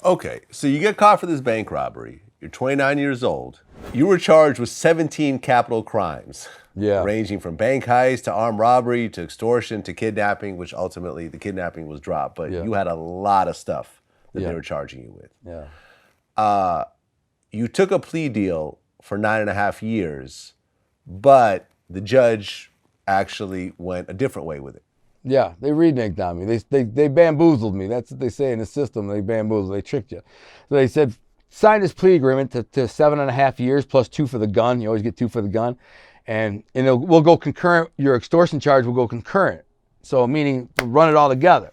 Okay, so you get caught for this bank robbery. You're 29 years old. You were charged with 17 capital crimes, ranging from bank heist to armed robbery to extortion to kidnapping, which ultimately the kidnapping was dropped. But you had a lot of stuff that they were charging you with. You took a plea deal for 9.5 years, but the judge actually went a different way with it. Yeah, they reneged on me. They bamboozled me. That's what they say in the system. They bamboozled. They tricked you. So they said, sign this plea agreement to 7.5 years plus 2 for the gun. You always get 2 for the gun. And we'll go concurrent. Your extortion charge will go concurrent. So meaning we'll run it all together.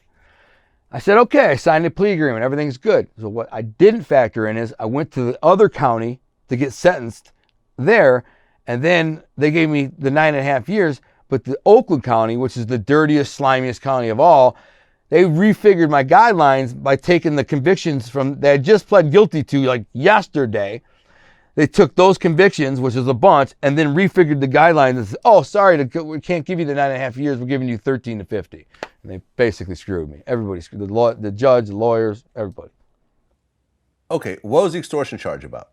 I said, okay, I signed the plea agreement. Everything's good. So what I didn't factor in is I went to the other county to get sentenced there. And then they gave me the 9.5 years. But the Oakland County, which is the dirtiest, slimiest county of all, they refigured my guidelines by taking the convictions from that I just pled guilty to like yesterday. They took those convictions, which is a bunch, and then refigured the guidelines and said, oh, sorry, we can't give you the 9.5 years. We're giving you 13 to 50. And they basically screwed me. Everybody screwed the judge, the lawyers, everybody. Okay, what was the extortion charge about?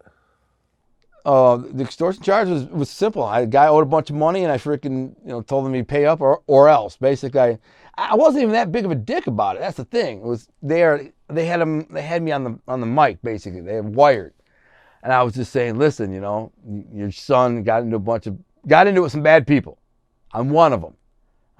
The extortion charge was simple. A guy owed a bunch of money, and I freaking told him he'd pay up or else. Basically, I wasn't even that big of a dick about it. That's the thing. It was they had me on the mic basically. They had wired, and I was just saying, listen, your son got into it with some bad people. I'm one of them.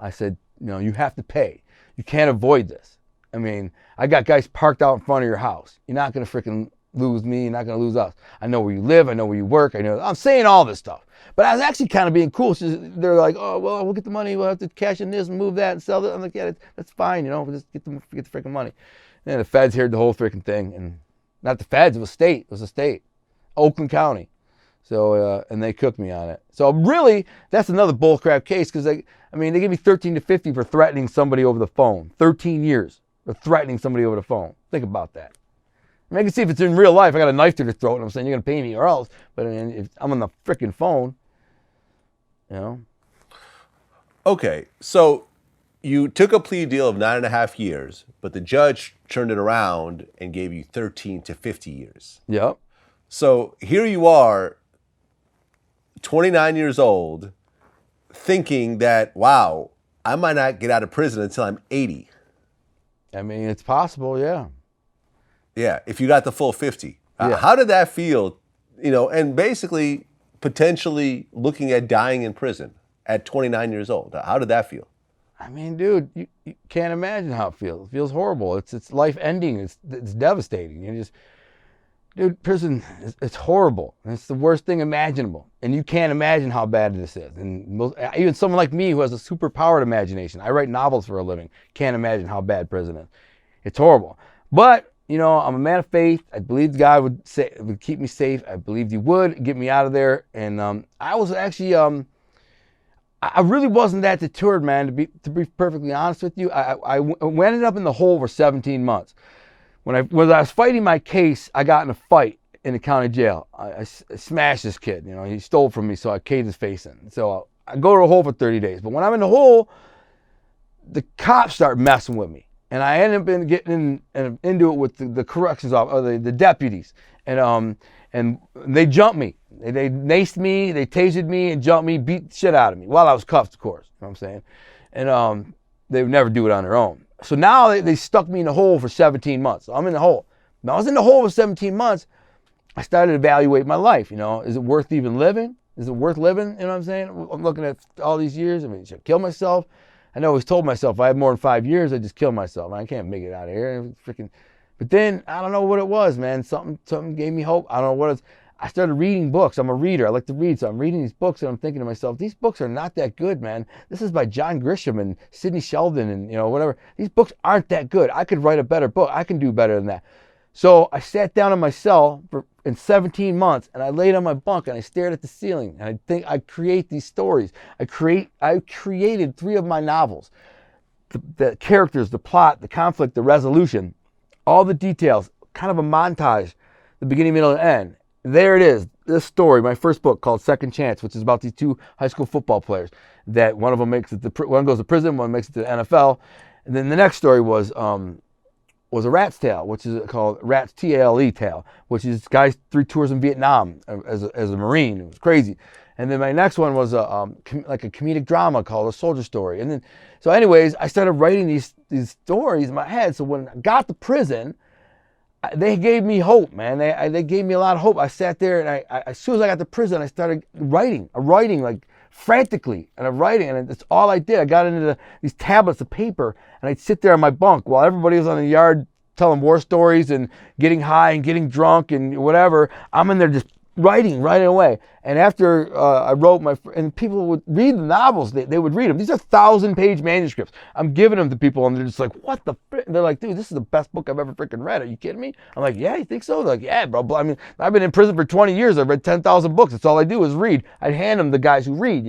I said, you have to pay. You can't avoid this. I mean, I got guys parked out in front of your house. You're not gonna freaking lose me, you're not going to lose us. I know where you live, I know where you work, I'm saying all this stuff. But I was actually kind of being cool. So they're like, oh, well, we'll get the money, we'll have to cash in this and move that and sell that. I'm like, yeah, that's fine, we'll just get the freaking money. And the feds heard the whole freaking thing. And not the feds, it was a state. Oakland County. So, and they cooked me on it. So really, that's another bullcrap case because they gave me 13 to 50 for threatening somebody over the phone. 13 years for threatening somebody over the phone. Think about that. I can see if it's in real life, I got a knife to their throat and I'm saying, you're going to pay me or else. But if I'm on the freaking phone, Okay, so you took a plea deal of 9.5 years, but the judge turned it around and gave you 13 to 50 years. Yep. So here you are, 29 years old, thinking that, wow, I might not get out of prison until I'm 80. It's possible, yeah. Yeah, if you got the full 50. How did that feel, and basically potentially looking at dying in prison at 29 years old? How did that feel? Dude, you can't imagine how it feels. It feels horrible. It's life ending. It's devastating. Dude, prison, it's horrible. It's the worst thing imaginable. And you can't imagine how bad this is. And even someone like me who has a super-powered imagination, I write novels for a living, can't imagine how bad prison is. It's horrible. But I'm a man of faith. I believed God would keep me safe. I believed He would get me out of there. And I was actually, I really wasn't that deterred, man. To be perfectly honest with you, I ended up in the hole for 17 months. When I was fighting my case, I got in a fight in the county jail. I smashed this kid. He stole from me, so I caved his face in. So I go to the hole for 30 days. But when I'm in the hole, the cops start messing with me. And I ended up getting into it with the corrections officer, the deputies. And they jumped me. They maced me, they tasered me and jumped me, beat the shit out of me. While I was cuffed, of course. You know what I'm saying? And they would never do it on their own. So now they stuck me in the hole for 17 months. So I'm in the hole. Now I was in the hole for 17 months. I started to evaluate my life. Is it worth even living? Is it worth living? You know what I'm saying? I'm looking at all these years. Should I kill myself? I always told myself if I had more than 5 years, I'd just kill myself. I can't make it out of here. But then I don't know what it was, man. Something gave me hope. I don't know what it was. I started reading books. I'm a reader. I like to read. So I'm reading these books and I'm thinking to myself, these books are not that good, man. This is by John Grisham and Sidney Sheldon and whatever. These books aren't that good. I could write a better book. I can do better than that. So I sat down in my cell in 17 months and I laid on my bunk and I stared at the ceiling and I create these stories. I created 3 of my novels. The characters, the plot, the conflict, the resolution, all the details, kind of a montage, the beginning, middle, and end. There it is, this story, my first book called Second Chance, which is about these 2 high school football players that one goes to prison, one makes it to the NFL. And then the next story was was a rat's tale, which is called Rat's T-A-L-E tale, which is guy's 3 tours in Vietnam as a Marine. It was crazy. And then my next one was like a comedic drama called A Soldier Story. And then, so anyways, I started writing these stories in my head. So when I got to prison, they gave me hope, man. They gave me a lot of hope. I sat there and I as soon as I got to prison, I started writing like frantically, and I'm writing, and that's all I did. I got into these tablets of paper, and I'd sit there on my bunk while everybody was on the yard telling war stories and getting high and getting drunk and whatever. I'm in there just writing right away. And after I wrote and people would read the novels, they would read them. These are 1,000-page manuscripts. I'm giving them to people, and they're just like, what the frick? They're like, dude, this is the best book I've ever freaking read. Are you kidding me? I'm like, yeah, you think so? They're like, yeah, bro. I mean, I've been in prison for 20 years. I've read 10,000 books. That's all I do is read. I'd hand them the guys who read,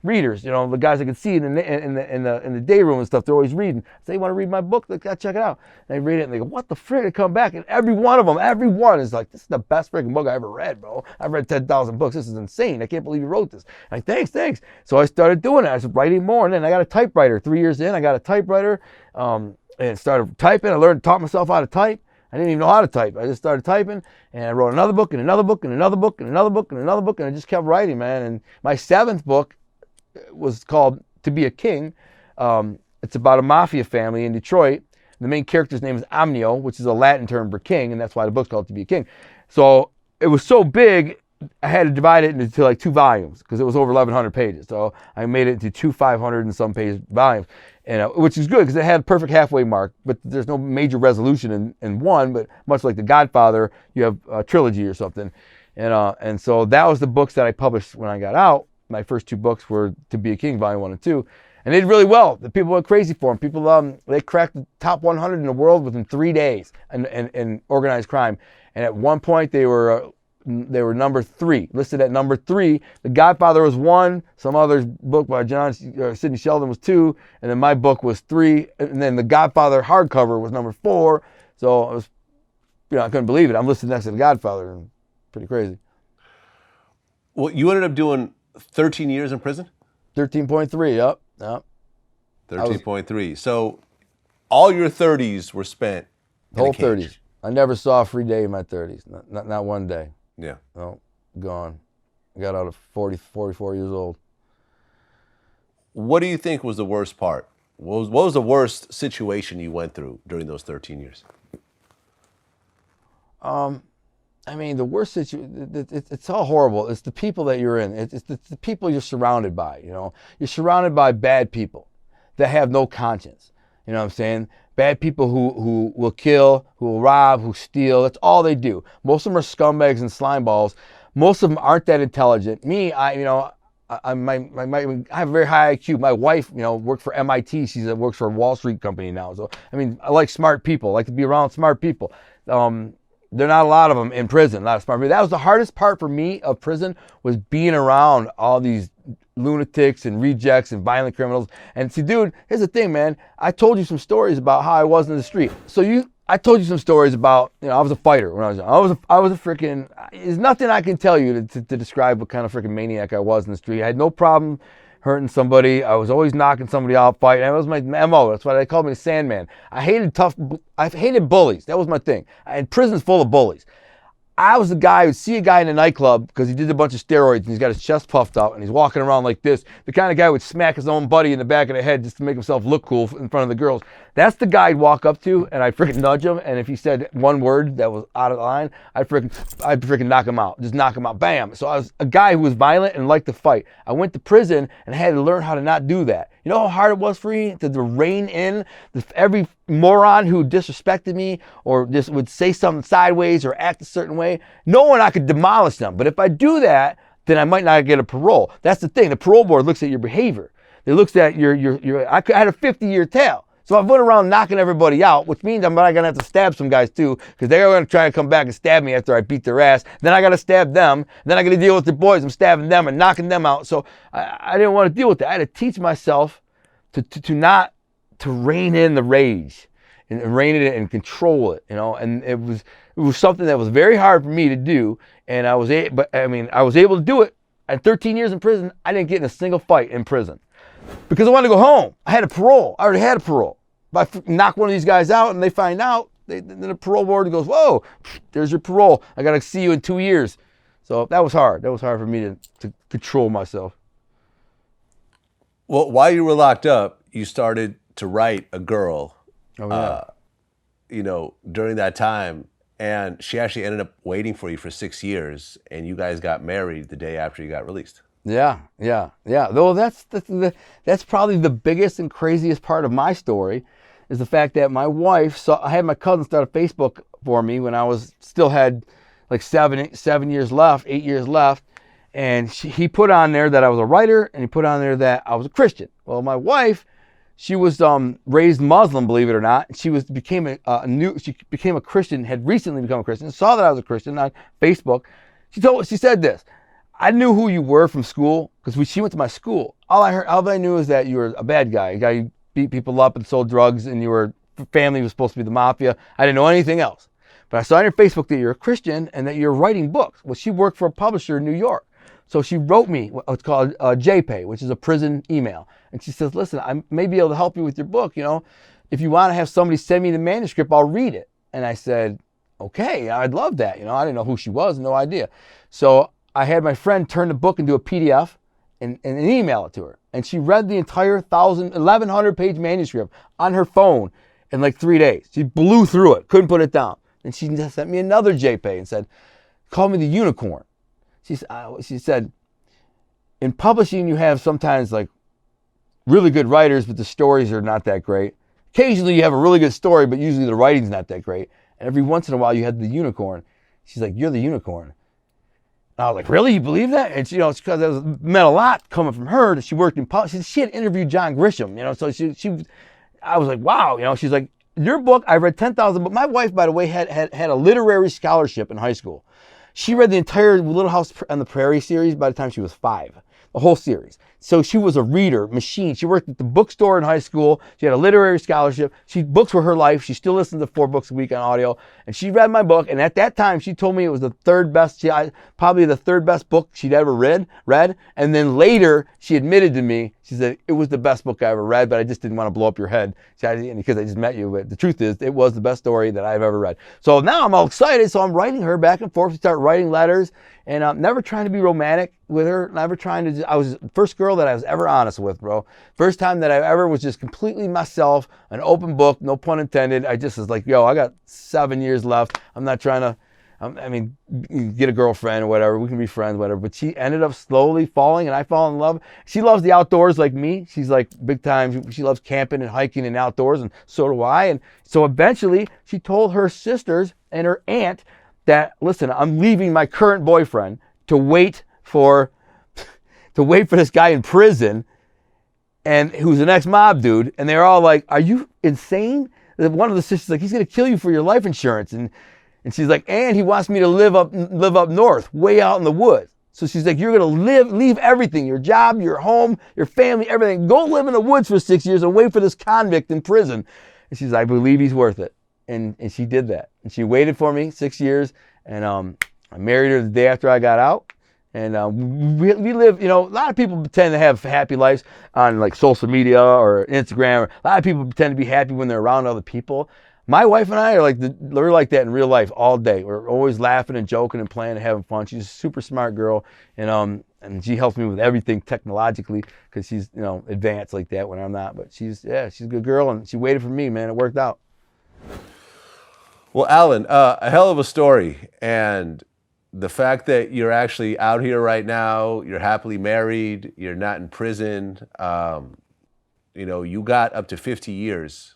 readers, the guys I could see in the day room and stuff. They're always reading. Say, you want to read my book? Like, yeah, check it out. And they read it, and they go, what the frick? They come back, and every one is like, this is the best freaking book I ever read, bro. I've read 10,000 books. This is insane. I can't believe you wrote this. I'm like, thanks. So I started doing it. I was writing more, and then I got a typewriter. 3 years in, I got a typewriter, and started typing. I taught myself how to type. I didn't even know how to type. I just started typing, and I wrote another book, and another book, and another book, and another book, and another book, and I just kept writing, man. And my 7th book was called To Be a King. It's about a mafia family in Detroit. The main character's name is Omnio, which is a Latin term for king, and that's why the book's called To Be a King. So it was so big, I had to divide it into like 2 volumes because it was over 1,100 pages. So I made it into 2 500 and some page volumes, and which is good because it had a perfect halfway mark, but there's no major resolution in one, but much like The Godfather, you have a trilogy or something. And so that was the books that I published when I got out. My first 2 books were To Be a King, Volume 1 and 2. And they did really well. The people went crazy for them. People, they cracked the top 100 in the world within 3 days in organized crime. And at one point, they were number 3, listed at number 3. The Godfather was 1. Some other book by Sidney Sheldon was 2. And then my book was 3. And then The Godfather hardcover was number 4. So it was, I couldn't believe it. I'm listed next to The Godfather. Pretty crazy. Well, you ended up doing 13 years in prison? 13.3, yep. 13.3. So all your 30s were spent in whole a cage. 30s. I never saw a free day in my 30s. Not one day. Yeah. No, gone. I got out at 44 years old. What do you think was the worst part? What was the worst situation you went through during those 13 years? I mean, the worst situation, it's all horrible. It's the people that you're in. It's the people you're surrounded by, You're surrounded by bad people that have no conscience. You know what I'm saying? Bad people who will kill, who will rob, who steal. That's all they do. Most of them are scumbags and slimeballs. Most of them aren't that intelligent. Me, I have a very high IQ. My wife, worked for MIT. She works for a Wall Street company now. So, I like smart people. I like to be around smart people. There are not a lot of them in prison, a lot of smart people. That was the hardest part for me of prison, was being around all these lunatics and rejects and violent criminals. And see, dude, here's the thing, man. I told you some stories about how I was in the street. I told you some stories about, I was a fighter when I was young. I was a freaking, there's nothing I can tell you to describe what kind of freaking maniac I was in the street. I had no problem hurting somebody. I was always knocking somebody out, fighting. That was my MO. That's why they called me the Sandman. I hated bullies. That was my thing. And prison's full of bullies. I was the guy who'd see a guy in a nightclub because he did a bunch of steroids and he's got his chest puffed out and he's walking around like this. The kind of guy who would smack his own buddy in the back of the head just to make himself look cool in front of the girls. That's the guy I'd walk up to and I'd freaking nudge him. And if he said one word that was out of line, I'd freaking knock him out. Just knock him out. Bam. So I was a guy who was violent and liked to fight. I went to prison and had to learn how to not do that. You know how hard it was for me to rein in every moron who disrespected me or just would say something sideways or act a certain way? Knowing I could demolish them. But if I do that, then I might not get a parole. That's the thing. The parole board looks at your behavior. It looks at I had a 50-year tail. So I went around knocking everybody out, which means I'm not going to have to stab some guys too, because they're going to try to come back and stab me after I beat their ass. Then I got to stab them. Then I got to deal with the boys. I'm stabbing them and knocking them out. So I didn't want to deal with that. I had to teach myself to rein in the rage and rein it in and control it, and it was something that was very hard for me to do. And I was able to do it. At 13 years in prison, I didn't get in a single fight in prison because I wanted to go home. I had a parole. I already had a parole. If I knock one of these guys out and they find out, then the parole board goes, whoa, there's your parole. I got to see you in 2 years. So that was hard. That was hard for me to control myself. Well, while you were locked up, you started to write a girl, during that time. And she actually ended up waiting for you for 6 years, and you guys got married the day after you got released. Yeah. Though that's probably the biggest and craziest part of my story, is the fact that my wife I had my cousin start a Facebook for me when I still had like 7 years left, 8 years left, and he put on there that I was a writer, and he put on there that I was a Christian. Well, my wife, she was raised Muslim, believe it or not. She became a Christian, had recently become a Christian, saw that I was a Christian on Facebook. She said this, I knew who you were from school, because she went to my school. All I knew is that you were a bad guy, a guy who beat people up and sold drugs, and your family was supposed to be the mafia. I didn't know anything else. But I saw on your Facebook that you're a Christian and that you're writing books. Well, she worked for a publisher in New York. So she wrote me what's called JPay, which is a prison email. And she says, listen, I may be able to help you with your book. If you want to have somebody send me the manuscript, I'll read it. And I said, okay, I'd love that. I didn't know who she was, no idea. So I had my friend turn the book into a PDF and email it to her. And she read the entire 1,100 page manuscript on her phone in like 3 days. She blew through it, couldn't put it down. And she just sent me another JPay and said, call me the unicorn. She said, in publishing, you have sometimes like really good writers, but the stories are not that great. Occasionally you have a really good story, but usually the writing's not that great. And every once in a while you have the unicorn. She's like, you're the unicorn. And I was like, really? You believe that? And it's because it meant a lot coming from her that she worked in publishing. She had interviewed John Grisham, so I was like, wow, she's like, your book, I read 10,000, but my wife, by the way, had a literary scholarship in high school. She read the entire Little House on the Prairie series by the time she was 5, the whole series. So she was a reader machine. She worked at the bookstore in high school. She had a literary scholarship. Books were her life. She still listens to 4 books a week on audio. And she read my book. And at that time, she told me it was the third best, probably the third best book she'd ever read. And then later, she admitted to me, she said, it was the best book I ever read, but I just didn't want to blow up your head because I just met you. But the truth is, it was the best story that I've ever read. So now I'm all excited. So I'm writing her back and forth. We start writing letters. And I'm never trying to be romantic with her. Never trying to. I was the first girl that I was ever honest with, bro. First time that I ever was just completely myself, an open book, no pun intended. I just was like, yo, I got 7 years left. I'm not trying to, get a girlfriend or whatever. We can be friends, whatever. But she ended up slowly falling, and I fall in love. She loves the outdoors like me. She's like big time. She loves camping and hiking and outdoors, and so do I. And so eventually, she told her sisters and her aunt that, listen, I'm leaving my current boyfriend to wait for this guy in prison, and who's an ex-mob dude. And they're all like, are you insane? One of the sisters like, he's gonna kill you for your life insurance. And she's like, and he wants me to live up north, way out in the woods. So she's like, you're gonna leave everything, your job, your home, your family, everything. Go live in the woods for 6 years and wait for this convict in prison. And she's like, I believe he's worth it. And she did that. And she waited for me 6 years. And I married her the day after I got out. And we live, a lot of people pretend to have happy lives on like social media or Instagram. A lot of people pretend to be happy when they're around other people. My wife and I are we're like that in real life all day. We're always laughing and joking and playing and having fun. She's a super smart girl. And she helps me with everything technologically because she's, advanced like that when I'm not. But she's a good girl, and she waited for me, man. It worked out. Well, Alan, a hell of a story. And the fact that you're actually out here right now, you're happily married, you're not in prison, you got up to 50 years.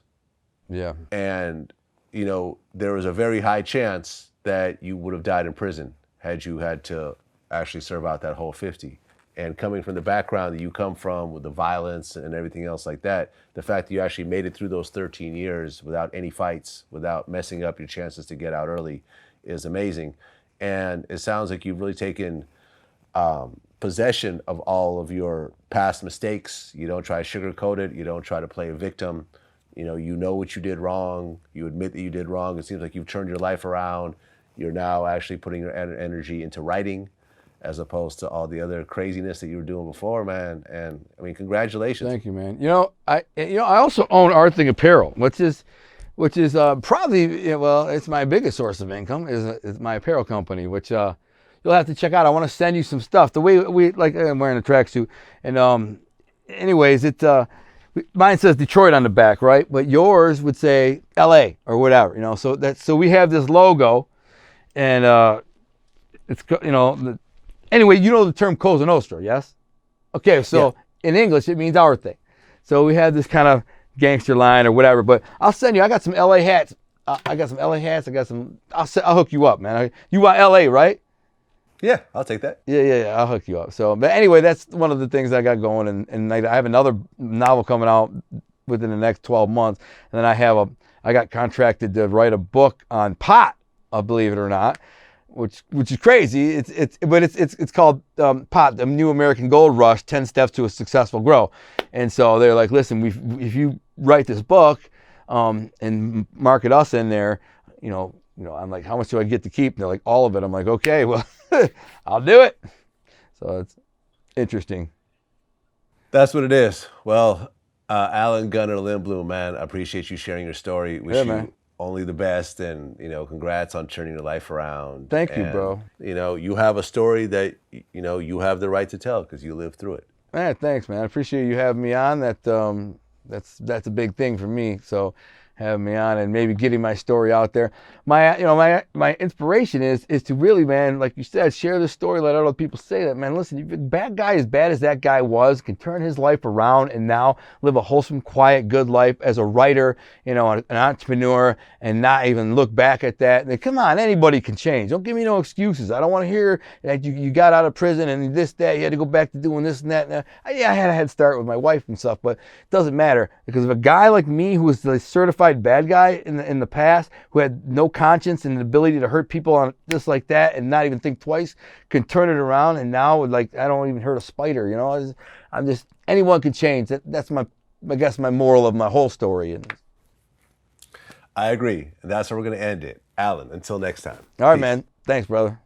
Yeah. And, there was a very high chance that you would have died in prison had you had to actually serve out that whole 50. And coming from the background that you come from with the violence and everything else like that, the fact that you actually made it through those 13 years without any fights, without messing up your chances to get out early is amazing. And it sounds like you've really taken possession of all of your past mistakes. You don't try to sugarcoat it. You don't try to play a victim. You know what you did wrong. You admit that you did wrong. It seems like you've turned your life around. You're now actually putting your energy into writing, as opposed to all the other craziness that you were doing before, man. And congratulations. Thank you, man. I also own Art Thing Apparel, which is which is probably, well, it's my biggest source of income is my apparel company, which you'll have to check out. I want to send you some stuff. The way we like, I'm wearing a tracksuit, and anyways, mine says Detroit on the back, right? But yours would say L.A. or whatever, you know. So we have this logo, and it's, you know, anyway, you know the term Cosa Nostra, yes? Okay, so in English it means our thing. So we have this kind of gangster line or whatever. But I'll send you. I got some L.A. hats. I got some L.A. hats. I'll hook you up, man. You want L.A., right? Yeah, I'll take that. Yeah, I'll hook you up. So, but anyway, that's one of the things I got going, and I have another novel coming out within the next 12 months, and then I got contracted to write a book on pot, believe it or not, which is crazy. It's called Pot, the New American Gold Rush: 10 Steps to a Successful Grow, and so they're like, listen, if you write this book, and market us in there, you know, I'm like, how much do I get to keep? And they're like, all of it. I'm like, okay, well, I'll do it. So it's interesting. That's what it is. Well, Alan Gunner Lindbloom, man, I appreciate you sharing your story. Wish you only the best, and, you know, congrats on turning your life around. Thank you, bro. You know, you have a story that, you know, you have the right to tell because you lived through it. Man, thanks, man. I appreciate you having me on. That's a big thing for me. So having me on and maybe getting my story out there. My inspiration is to really, man, like you said, share the story, let other people say that, man, listen, if a bad guy as bad as that guy was can turn his life around and now live a wholesome, quiet, good life as a writer, you know, an entrepreneur, and not even look back at that. And come on, anybody can change. Don't give me no excuses. I don't want to hear that you got out of prison and this, that, you had to go back to doing this and that. And I had a head start with my wife and stuff, but it doesn't matter, because if a guy like me who was the certified bad guy in the past, who had no conscience and the ability to hurt people on just like that and not even think twice, can turn it around, and now, like, I don't even hurt a spider, you know. I'm just anyone can change. That's I guess my moral of my whole story. And I agree, and that's where we're going to end it. Alan, until next time. All right, man. Thanks, brother.